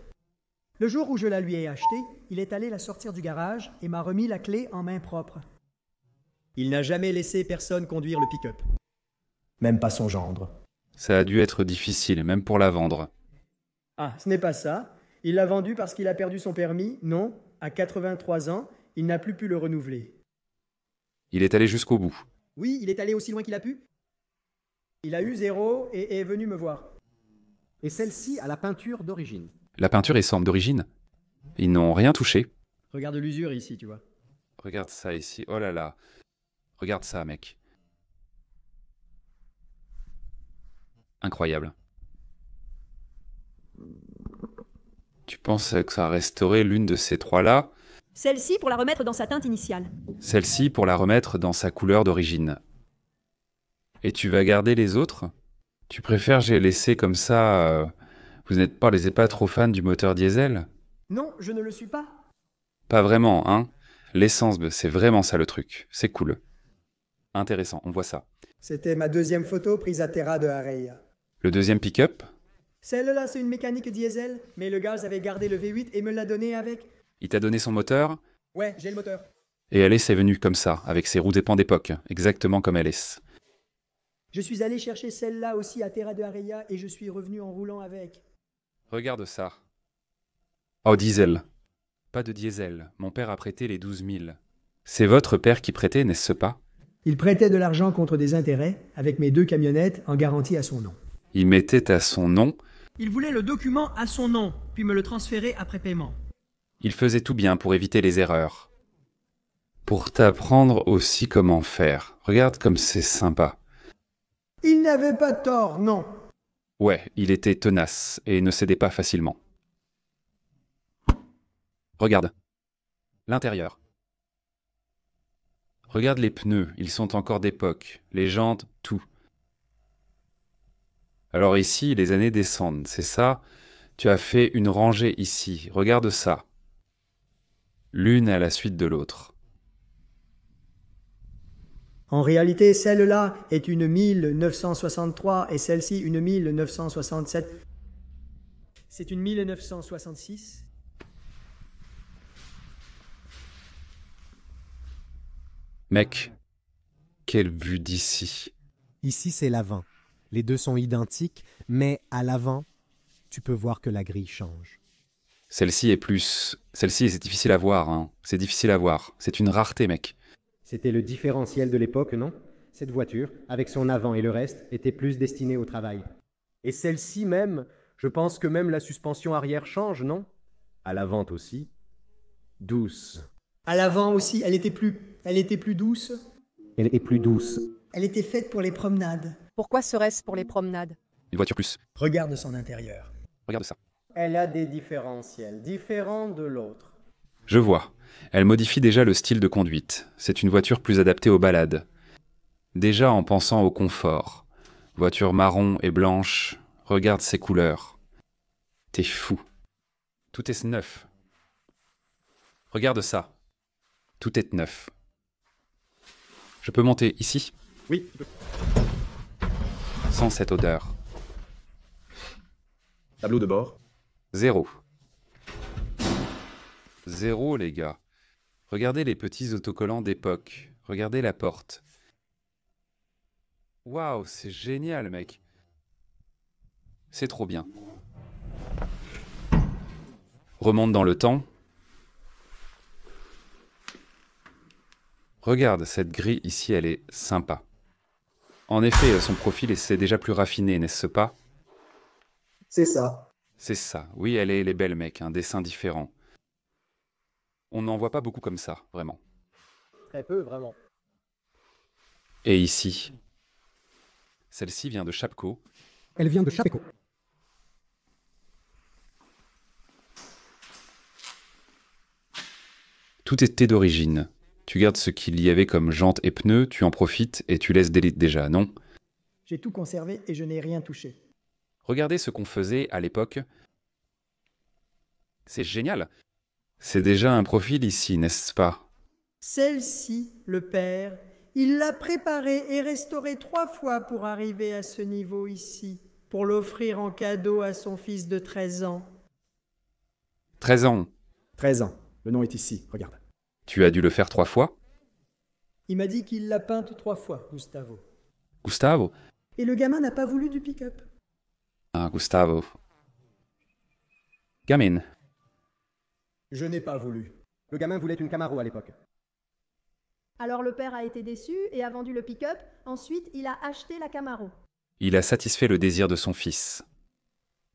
Le jour où je la lui ai achetée, il est allé la sortir du garage et m'a remis la clé en main propre. Il n'a jamais laissé personne conduire le pick-up. Même pas son gendre. Ça a dû être difficile, même pour la vendre. Ah, ce n'est pas ça. Il l'a vendu parce qu'il a perdu son permis. Non, à 83 ans, il n'a plus pu le renouveler. Il est allé jusqu'au bout. Oui, il est allé aussi loin qu'il a pu. Il a eu 0 et est venu me voir. Et celle-ci a la peinture d'origine. La peinture est semble d'origine. Ils n'ont rien touché. Regarde l'usure ici, tu vois. Regarde ça ici. Oh là là. Regarde ça, mec. Incroyable. Tu penses que ça a restauré l'une de ces trois-là ? Celle-ci pour la remettre dans sa teinte initiale. Celle-ci pour la remettre dans sa couleur d'origine. Et tu vas garder les autres ? Tu préfères les laisser comme ça Vous n'êtes pas trop fan du moteur diesel ? Non, je ne le suis pas. Pas vraiment, hein ? L'essence, c'est vraiment ça le truc. C'est cool. Intéressant, on voit ça. C'était ma deuxième photo prise à Terra de Areia. Le deuxième pick-up ? Celle-là, c'est une mécanique diesel, mais le gars avait gardé le V8 et me l'a donné avec. Il t'a donné son moteur ? Ouais, j'ai le moteur. Et Alice est venue comme ça, avec ses roues dépend d'époque, exactement comme Alice. Je suis allé chercher celle-là aussi à Terra de Areia et je suis revenu en roulant avec. Regarde ça. Oh, diesel. Pas de diesel. Mon père a prêté les 12 000. C'est votre père qui prêtait, n'est-ce pas ? Il prêtait de l'argent contre des intérêts, avec mes 2 camionnettes en garantie à son nom. Il mettait à son nom. Il voulait le document à son nom, puis me le transférer après paiement. Il faisait tout bien pour éviter les erreurs. Pour t'apprendre aussi comment faire. Regarde comme c'est sympa. Il n'avait pas tort, non. Ouais, il était tenace et ne cédait pas facilement. Regarde. L'intérieur. Regarde les pneus, ils sont encore d'époque. Les jantes, tout. Alors ici, les années descendent, c'est ça ? Tu as fait une rangée ici. Regarde ça. L'une à la suite de l'autre. En réalité, celle-là est une 1963 et celle-ci une 1967. C'est une 1966. Mec, quelle vue d'ici. Ici, c'est l'avant. Les deux sont identiques, mais à l'avant, tu peux voir que la grille change. Celle-ci, c'est difficile à voir, hein. C'est difficile à voir. C'est une rareté, mec. C'était le différentiel de l'époque, non? Cette voiture, avec son avant et le reste, était plus destinée au travail. Et celle-ci même, je pense que même la suspension arrière change, non? À l'avant aussi. Douce. À l'avant aussi, elle était plus douce. Elle est plus douce. Elle était faite pour les promenades. Pourquoi serait-ce pour les promenades? Une voiture plus. Regarde son intérieur. Regarde ça. Elle a des différentiels, différents de l'autre. Je vois. Elle modifie déjà le style de conduite. C'est une voiture plus adaptée aux balades. Déjà en pensant au confort. Voiture marron et blanche. Regarde ses couleurs. T'es fou. Tout est neuf. Regarde ça. Tout est neuf. Je peux monter ici? Oui. Sans cette odeur. Tableau de bord. 0. 0, les gars. Regardez les petits autocollants d'époque. Regardez la porte. Waouh, c'est génial, mec. C'est trop bien. Remonte dans le temps. Regarde, cette grille ici, elle est sympa. En effet, son profil est déjà plus raffiné, n'est-ce pas? C'est ça. C'est ça. Oui, elle est belle, mec. Un dessin différent. On n'en voit pas beaucoup comme ça, vraiment. Très peu, vraiment. Et ici, celle-ci vient de Chapco. Elle vient de Chapco. Tout était d'origine. Tu gardes ce qu'il y avait comme jantes et pneus, tu en profites et tu laisses d'élite déjà, non? J'ai tout conservé et je n'ai rien touché. Regardez ce qu'on faisait à l'époque. C'est génial. C'est déjà un profil ici, n'est-ce pas? Celle-ci, le père, il l'a préparée et restaurée 3 fois pour arriver à ce niveau ici, pour l'offrir en cadeau à son fils de 13 ans. 13 ans. 13 ans. Le nom est ici, regarde. Tu as dû le faire 3 fois? Il m'a dit qu'il l'a peinte 3 fois, Gustavo. Gustavo? Et le gamin n'a pas voulu du pick-up. Ah, Gustavo. Gamine. Je n'ai pas voulu. Le gamin voulait une Camaro à l'époque. Alors le père a été déçu et a vendu le pick-up. Ensuite, il a acheté la Camaro. Il a satisfait le désir de son fils.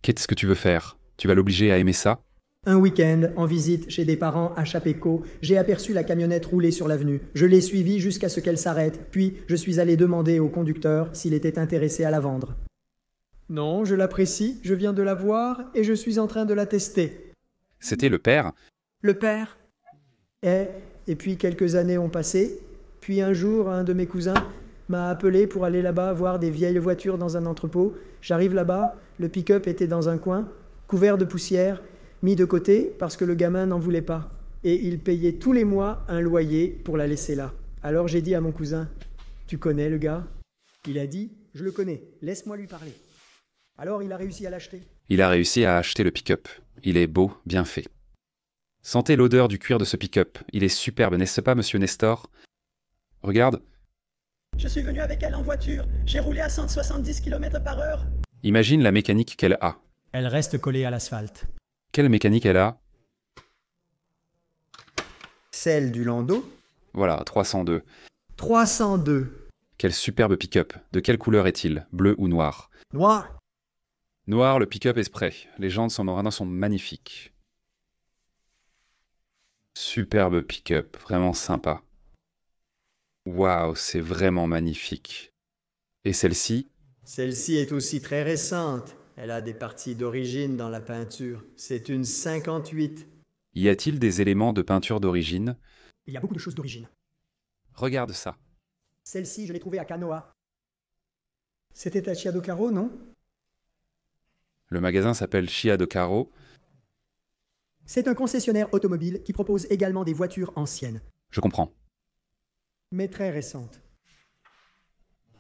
Qu'est-ce que tu veux faire? Tu vas l'obliger à aimer ça? Un week-end, en visite chez des parents à Chapéco, j'ai aperçu la camionnette rouler sur l'avenue. Je l'ai suivie jusqu'à ce qu'elle s'arrête, puis je suis allé demander au conducteur s'il était intéressé à la vendre. Non, je l'apprécie, je viens de la voir et je suis en train de la tester. C'était le père? Le père. Et puis quelques années ont passé, puis un jour, un de mes cousins m'a appelé pour aller là-bas voir des vieilles voitures dans un entrepôt. J'arrive là-bas, le pick-up était dans un coin, couvert de poussière, mis de côté parce que le gamin n'en voulait pas. Et il payait tous les mois un loyer pour la laisser là. Alors j'ai dit à mon cousin, « Tu connais le gars ?» Il a dit, « Je le connais, laisse-moi lui parler. » Alors il a réussi à l'acheter. Il a réussi à acheter le pick-up. Il est beau, bien fait. Sentez l'odeur du cuir de ce pick-up. Il est superbe, n'est-ce pas, monsieur Nestor? Regarde. Je suis venu avec elle en voiture. J'ai roulé à 170 km/h. Imagine la mécanique qu'elle a. Elle reste collée à l'asphalte. Quelle mécanique elle a? Celle du landau? Voilà, 302. 302. Quel superbe pick-up. De quelle couleur est-il? Bleu ou noir? Noir. Noir, le pick-up est spray. Les jantes sont magnifiques. Superbe pick-up, vraiment sympa. Waouh, c'est vraiment magnifique. Et celle-ci? Celle-ci est aussi très récente. Elle a des parties d'origine dans la peinture. C'est une 58. Y a-t-il des éléments de peinture d'origine? Il y a beaucoup de choses d'origine. Regarde ça. Celle-ci, je l'ai trouvée à Canoa. C'était à Chiadocaro, non? Le magasin s'appelle Chia de Caro. C'est un concessionnaire automobile qui propose également des voitures anciennes. Je comprends. Mais très récentes.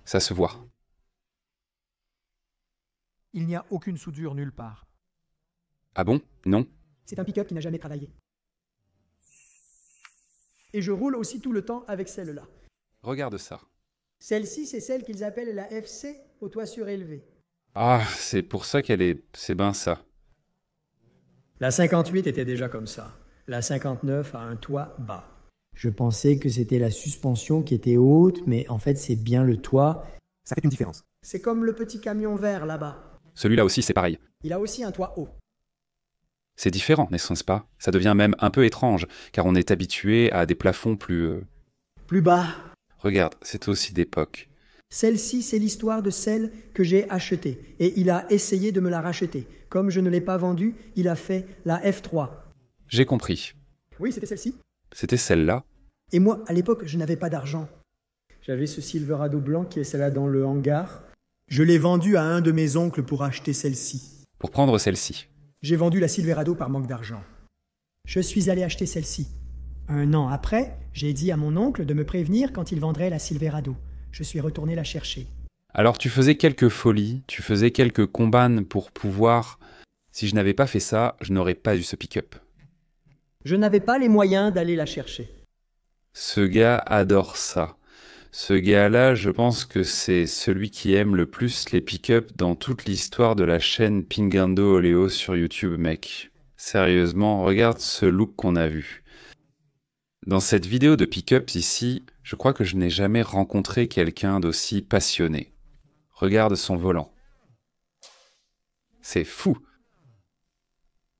Ça se voit. Il n'y a aucune soudure nulle part. Ah bon? Non? C'est un pick-up qui n'a jamais travaillé. Et je roule aussi tout le temps avec celle-là. Regarde ça. Celle-ci, c'est celle qu'ils appellent la FC, au toit surélevé. Ah, c'est pour ça qu'elle est... C'est ben ça. La 58 était déjà comme ça. La 59 a un toit bas. Je pensais que c'était la suspension qui était haute, mais en fait c'est bien le toit. Ça fait une différence. C'est comme le petit camion vert là-bas. Celui-là aussi, c'est pareil. Il a aussi un toit haut. C'est différent, n'est-ce pas? Ça devient même un peu étrange, car on est habitué à des plafonds plus... Plus bas. Regarde, c'est aussi d'époque. Celle-ci, c'est l'histoire de celle que j'ai achetée. Et il a essayé de me la racheter. Comme je ne l'ai pas vendue, il a fait la F3. J'ai compris. Oui, c'était celle-ci. C'était celle-là? Et moi, à l'époque, je n'avais pas d'argent. J'avais ce Silverado blanc qui est celle-là dans le hangar. Je l'ai vendue à un de mes oncles pour acheter celle-ci. Pour prendre celle-ci. J'ai vendu la Silverado par manque d'argent. Je suis allé acheter celle-ci. 1 an après, j'ai dit à mon oncle de me prévenir quand il vendrait la Silverado. Je suis retourné la chercher. Alors tu faisais quelques folies, tu faisais quelques combats pour pouvoir... Si je n'avais pas fait ça, je n'aurais pas eu ce pick-up. Je n'avais pas les moyens d'aller la chercher. Ce gars adore ça. Ce gars-là, je pense que c'est celui qui aime le plus les pick-up dans toute l'histoire de la chaîne Pingando Oleo sur YouTube, mec. Sérieusement, regarde ce look qu'on a vu. Dans cette vidéo de pick-up ici, je crois que je n'ai jamais rencontré quelqu'un d'aussi passionné. Regarde son volant. C'est fou.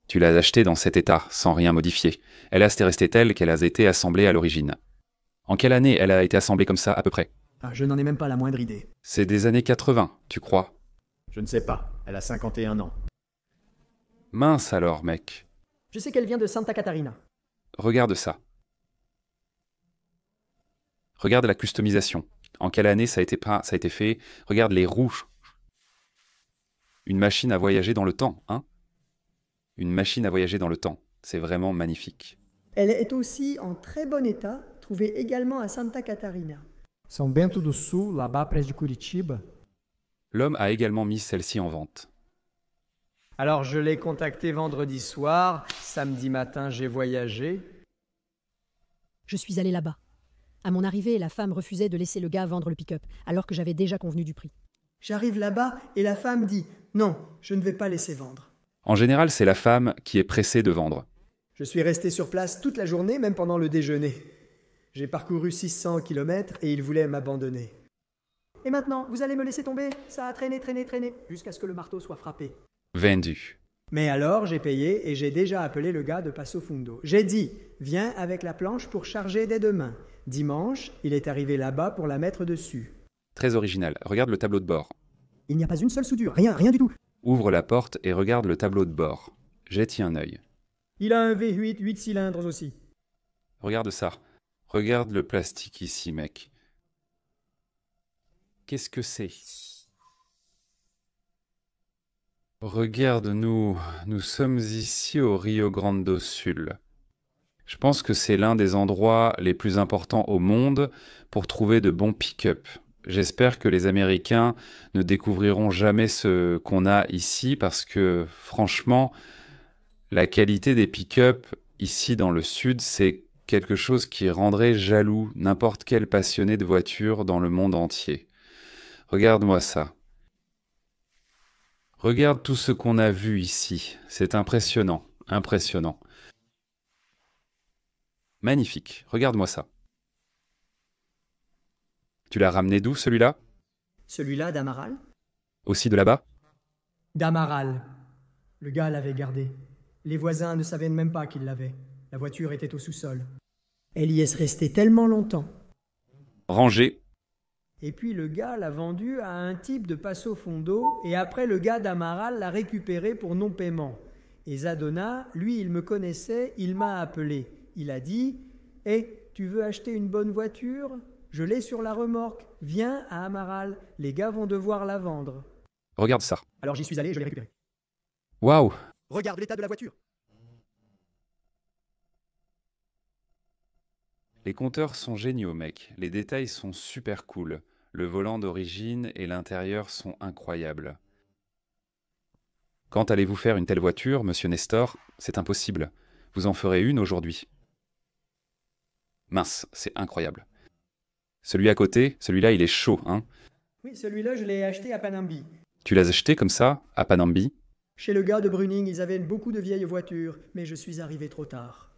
Tu l'as achetée dans cet état, sans rien modifier. Elle est restée telle qu'elle a été assemblée à l'origine. En quelle année elle a été assemblée comme ça, à peu près? Je n'en ai même pas la moindre idée. C'est des années 80, tu crois? Je ne sais pas. Elle a 51 ans. Mince alors, mec. Je sais qu'elle vient de Santa Catarina. Regarde ça. Regarde la customisation. En quelle année ça a été fait? Regarde les roues. Une machine à voyager dans le temps, hein? Une machine à voyager dans le temps. C'est vraiment magnifique. Elle est aussi en très bon état, trouvée également à Santa Catarina. São Bento do Sul, là-bas près de Curitiba. L'homme a également mis celle-ci en vente. Alors je l'ai contacté vendredi soir, samedi matin j'ai voyagé. Je suis allé là-bas. À mon arrivée, la femme refusait de laisser le gars vendre le pick-up, alors que j'avais déjà convenu du prix. J'arrive là-bas et la femme dit « Non, je ne vais pas laisser vendre ». En général, c'est la femme qui est pressée de vendre. Je suis resté sur place toute la journée, même pendant le déjeuner. J'ai parcouru 600 km et il voulait m'abandonner. Et maintenant, vous allez me laisser tomber? Ça a traîné, jusqu'à ce que le marteau soit frappé. Vendu. Mais alors, j'ai payé et j'ai déjà appelé le gars de Passo Fundo. J'ai dit « Viens avec la planche pour charger dès demain ». Dimanche, il est arrivé là-bas pour la mettre dessus. Très original. Regarde le tableau de bord. Il n'y a pas une seule soudure, rien du tout. Ouvre la porte et regarde le tableau de bord. Jette-y un œil. Il a un V8, 8 cylindres aussi. Regarde ça. Regarde le plastique ici, mec. Qu'est-ce que c'est? Regarde-nous. Nous sommes ici au Rio Grande do Sul. Je pense que c'est l'un des endroits les plus importants au monde pour trouver de bons pick-up. J'espère que les Américains ne découvriront jamais ce qu'on a ici parce que, franchement, la qualité des pick-up ici dans le sud, c'est quelque chose qui rendrait jaloux n'importe quel passionné de voiture dans le monde entier. Regarde-moi ça. Regarde tout ce qu'on a vu ici. C'est impressionnant, impressionnant. Magnifique, regarde-moi ça. Tu l'as ramené d'où, celui-là? Celui-là d'Amaral? Aussi de là-bas? D'Amaral. Le gars l'avait gardé. Les voisins ne savaient même pas qu'il l'avait. La voiture était au sous-sol. Elle y est restée tellement longtemps. Rangé. Et puis le gars l'a vendue à un type de Passo Fundo, et après le gars d'Amaral l'a récupéré pour non-paiement. Et Zadona, lui, il me connaissait, il m'a appelé. Il a dit « Hé, tu veux acheter une bonne voiture? Je l'ai sur la remorque. Viens à Amaral. Les gars vont devoir la vendre. » Regarde ça. Alors j'y suis allé, je l'ai récupéré. Waouh! Regarde l'état de la voiture. Les compteurs sont géniaux, mec. Les détails sont super cool. Le volant d'origine et l'intérieur sont incroyables. Quand allez-vous faire une telle voiture, monsieur Nestor? C'est impossible. Vous en ferez une aujourd'hui. Mince, c'est incroyable. Celui à côté, celui-là, il est chaud, hein? Oui, celui-là, je l'ai acheté à Panambi. Tu l'as acheté comme ça, à Panambi? Chez le gars de Bruning, ils avaient beaucoup de vieilles voitures, mais je suis arrivé trop tard.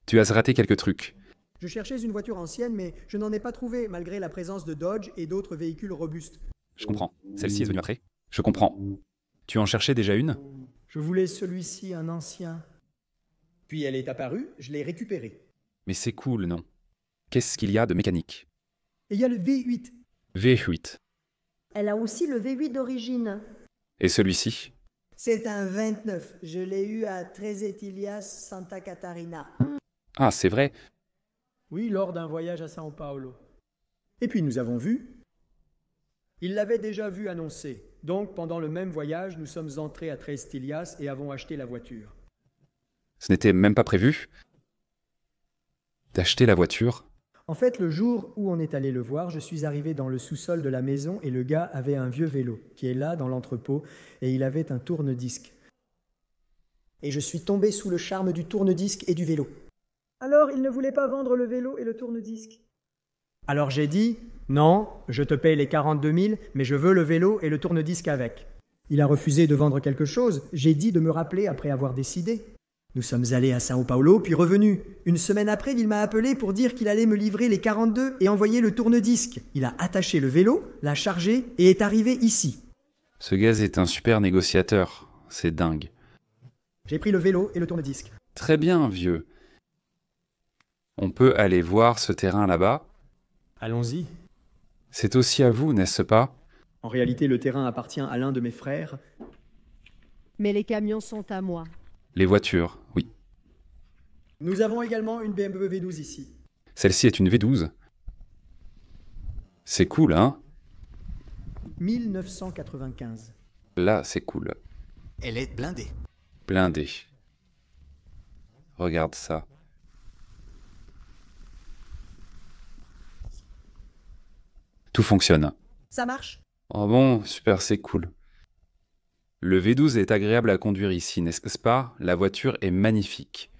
Tu as raté quelques trucs. Je cherchais une voiture ancienne, mais je n'en ai pas trouvé, malgré la présence de Dodge et d'autres véhicules robustes. Je comprends. Celle-ci est venue après? Je comprends. Tu en cherchais déjà une? Je voulais celui-ci, un ancien. Puis elle est apparue, je l'ai récupérée. Mais c'est cool, non? Qu'est-ce qu'il y a de mécanique? Et il y a le V8. V8. Elle a aussi le V8 d'origine. Et celui-ci? C'est un 29. Je l'ai eu à Tres Etilias, Santa Catarina. Ah, c'est vrai? Oui, lors d'un voyage à São Paulo. Et puis nous avons vu. Il l'avait déjà vu annoncer. Donc, pendant le même voyage, nous sommes entrés à Tres Etilias et avons acheté la voiture. Ce n'était même pas prévu? D'acheter la voiture? En fait, le jour où on est allé le voir, je suis arrivé dans le sous-sol de la maison et le gars avait un vieux vélo qui est là dans l'entrepôt et il avait un tourne-disque. Et je suis tombé sous le charme du tourne-disque et du vélo. Alors, il ne voulait pas vendre le vélo et le tourne-disque. Alors j'ai dit, non, je te paye les 42 000, mais je veux le vélo et le tourne-disque avec. Il a refusé de vendre quelque chose. J'ai dit de me rappeler après avoir décidé. Nous sommes allés à São Paulo, puis revenus. Une semaine après, il m'a appelé pour dire qu'il allait me livrer les 42 et envoyer le tourne-disque. Il a attaché le vélo, l'a chargé et est arrivé ici. Ce gaz est un super négociateur. C'est dingue. J'ai pris le vélo et le tourne-disque. Très bien, vieux. On peut aller voir ce terrain là-bas? Allons-y. C'est aussi à vous, n'est-ce pas? En réalité, le terrain appartient à l'un de mes frères. Mais les camions sont à moi. Les voitures, oui. Nous avons également une BMW V12 ici. Celle-ci est une V12. C'est cool, hein? 1995. Là, c'est cool. Elle est blindée. Blindée. Regarde ça. Tout fonctionne. Ça marche? Oh bon, super, c'est cool. Le V12 est agréable à conduire ici, n'est-ce pas? La voiture est magnifique.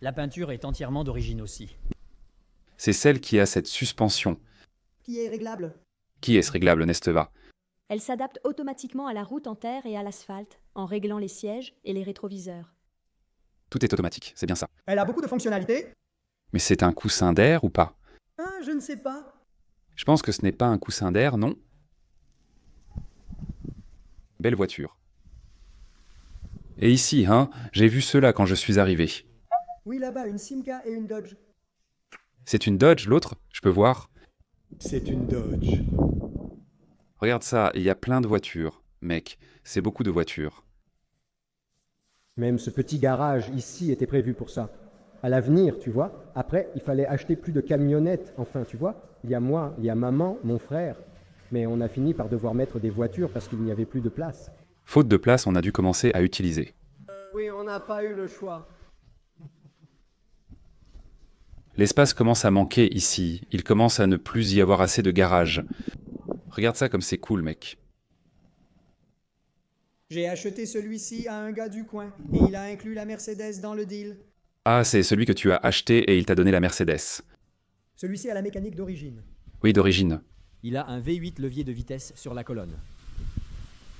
La peinture est entièrement d'origine aussi. C'est celle qui a cette suspension. Qui est réglable. Qui est-ce réglable, n'est-ce pas? Elle s'adapte automatiquement à la route en terre et à l'asphalte, en réglant les sièges et les rétroviseurs. Tout est automatique, c'est bien ça. Elle a beaucoup de fonctionnalités. Mais c'est un coussin d'air ou pas? Ah, je ne sais pas. Je pense que ce n'est pas un coussin d'air, non? Belle voiture. Et ici, hein, j'ai vu cela quand je suis arrivé. Oui, là-bas, une Simca et une Dodge. C'est une Dodge, l'autre? Je peux voir? C'est une Dodge. Regarde ça, il y a plein de voitures. Mec, c'est beaucoup de voitures. Même ce petit garage ici était prévu pour ça. À l'avenir, tu vois. Après, il fallait acheter plus de camionnettes. Enfin, tu vois. Il y a moi, il y a maman, mon frère. Mais on a fini par devoir mettre des voitures parce qu'il n'y avait plus de place. Faute de place, on a dû commencer à utiliser. Oui, on n'a pas eu le choix. L'espace commence à manquer ici. Il commence à ne plus y avoir assez de garages. Regarde ça comme c'est cool, mec. J'ai acheté celui-ci à un gars du coin et il a inclus la Mercedes dans le deal. Ah, c'est celui que tu as acheté et il t'a donné la Mercedes. Celui-ci a la mécanique d'origine. Oui, d'origine. Il a un V8 levier de vitesse sur la colonne.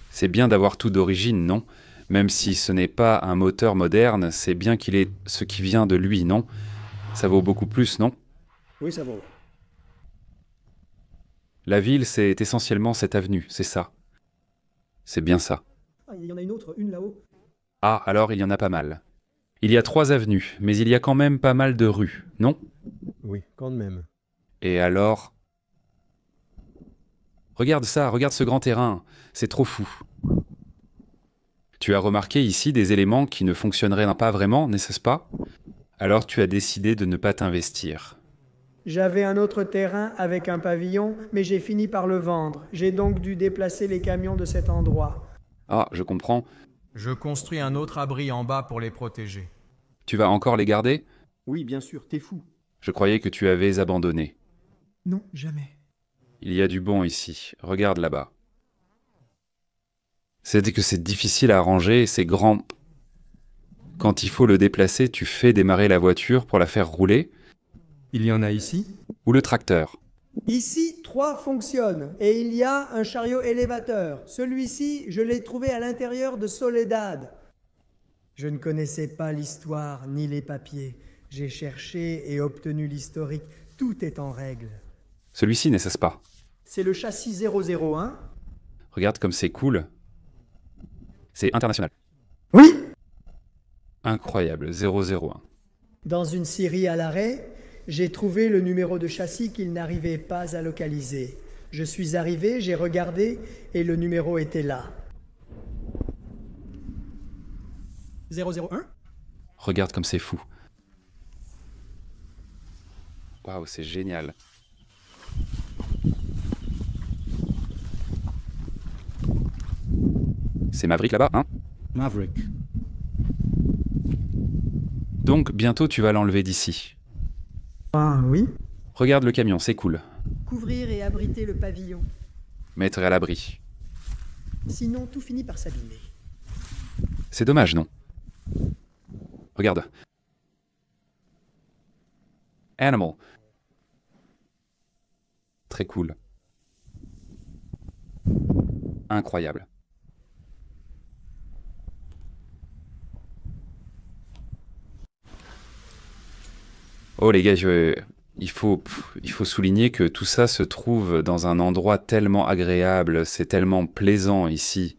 C'est bien d'avoir tout d'origine, non? Même si ce n'est pas un moteur moderne, c'est bien qu'il ait ce qui vient de lui, non? Ça vaut beaucoup plus, non? Oui, ça vaut. La ville, c'est essentiellement cette avenue, c'est ça. C'est bien ça. Ah, il y en a une autre, une là-haut. Ah, alors il y en a pas mal. Il y a 3 avenues, mais il y a quand même pas mal de rues, non? Oui, quand même. Et alors? Regarde ça, regarde ce grand terrain, c'est trop fou. Tu as remarqué ici des éléments qui ne fonctionneraient pas vraiment, n'est-ce pas? Alors tu as décidé de ne pas t'investir. J'avais un autre terrain avec un pavillon, mais j'ai fini par le vendre. J'ai donc dû déplacer les camions de cet endroit. Ah, je comprends. Je construis un autre abri en bas pour les protéger. Tu vas encore les garder? Oui, bien sûr, t'es fou. Je croyais que tu avais abandonné. Non, jamais. Il y a du bon ici. Regarde là-bas. C'est que c'est difficile à ranger, c'est grand. Quand il faut le déplacer, tu fais démarrer la voiture pour la faire rouler. Il y en a ici? Ou le tracteur? Ici, 3 fonctionnent et il y a un chariot élévateur. Celui-ci, je l'ai trouvé à l'intérieur de Soledad. Je ne connaissais pas l'histoire ni les papiers. J'ai cherché et obtenu l'historique. Tout est en règle. Celui-ci, n'est-ce pas? C'est le châssis 001. Regarde comme c'est cool. C'est international. Oui. Incroyable, 001. Dans une scierie à l'arrêt, j'ai trouvé le numéro de châssis qu'il n'arrivait pas à localiser. Je suis arrivé, j'ai regardé et le numéro était là. 001? Regarde comme c'est fou. Waouh, c'est génial. C'est Maverick là-bas, hein? Maverick. Donc, bientôt tu vas l'enlever d'ici. Ah oui. Regarde le camion, c'est cool. Couvrir et abriter le pavillon. Mettre à l'abri. Sinon, tout finit par s'abîmer. C'est dommage, non? Regarde. Animal. Très cool. Incroyable. Oh les gars, il faut souligner que tout ça se trouve dans un endroit tellement agréable, c'est tellement plaisant ici.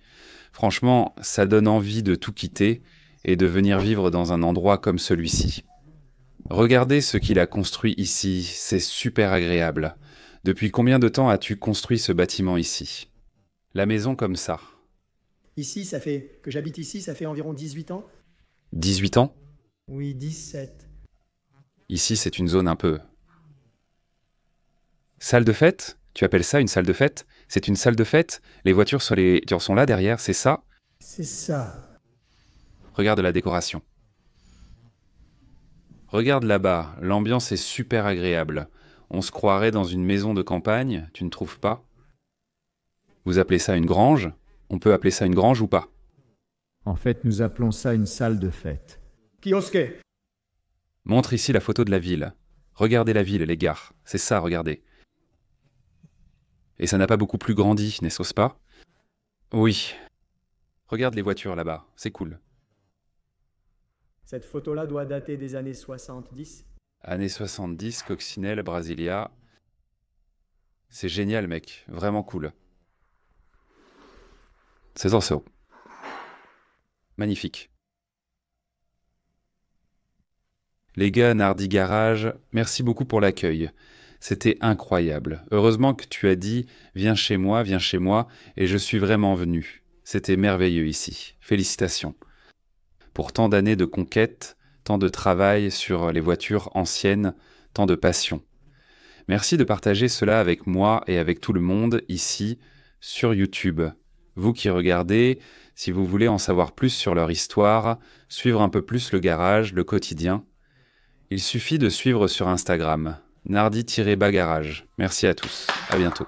Franchement, ça donne envie de tout quitter et de venir vivre dans un endroit comme celui-ci. Regardez ce qu'il a construit ici, c'est super agréable. Depuis combien de temps as-tu construit ce bâtiment ici? La maison comme ça. Ici, j'habite ici, ça fait environ 18 ans. 18 ans? Oui, 17. Ici, c'est une zone un peu... Salle de fête? Tu appelles ça une salle de fête? C'est une salle de fête? Les voitures sont là derrière, c'est ça? C'est ça. Regarde la décoration. Regarde là-bas, l'ambiance est super agréable. On se croirait dans une maison de campagne, tu ne trouves pas? Vous appelez ça une grange? On peut appeler ça une grange ou pas? En fait, nous appelons ça une salle de fête. Kiosque. Montre ici la photo de la ville. Regardez la ville, les gars. C'est ça, regardez. Et ça n'a pas beaucoup plus grandi, n'est-ce pas? Oui. Regarde les voitures là-bas, c'est cool. Cette photo-là doit dater des années 70. Années 70, Coccinelle, Brasilia. C'est génial, mec. Vraiment cool. C'est ça. Magnifique. Les gars, Nardi Garage, merci beaucoup pour l'accueil. C'était incroyable. Heureusement que tu as dit « viens chez moi », et je suis vraiment venu. C'était merveilleux ici. Félicitations. Pour tant d'années de conquête, tant de travail sur les voitures anciennes, tant de passion. Merci de partager cela avec moi et avec tout le monde ici, sur YouTube. Vous qui regardez, si vous voulez en savoir plus sur leur histoire, suivre un peu plus le garage, le quotidien, il suffit de suivre sur Instagram, nardi-garage. Merci à tous, à bientôt.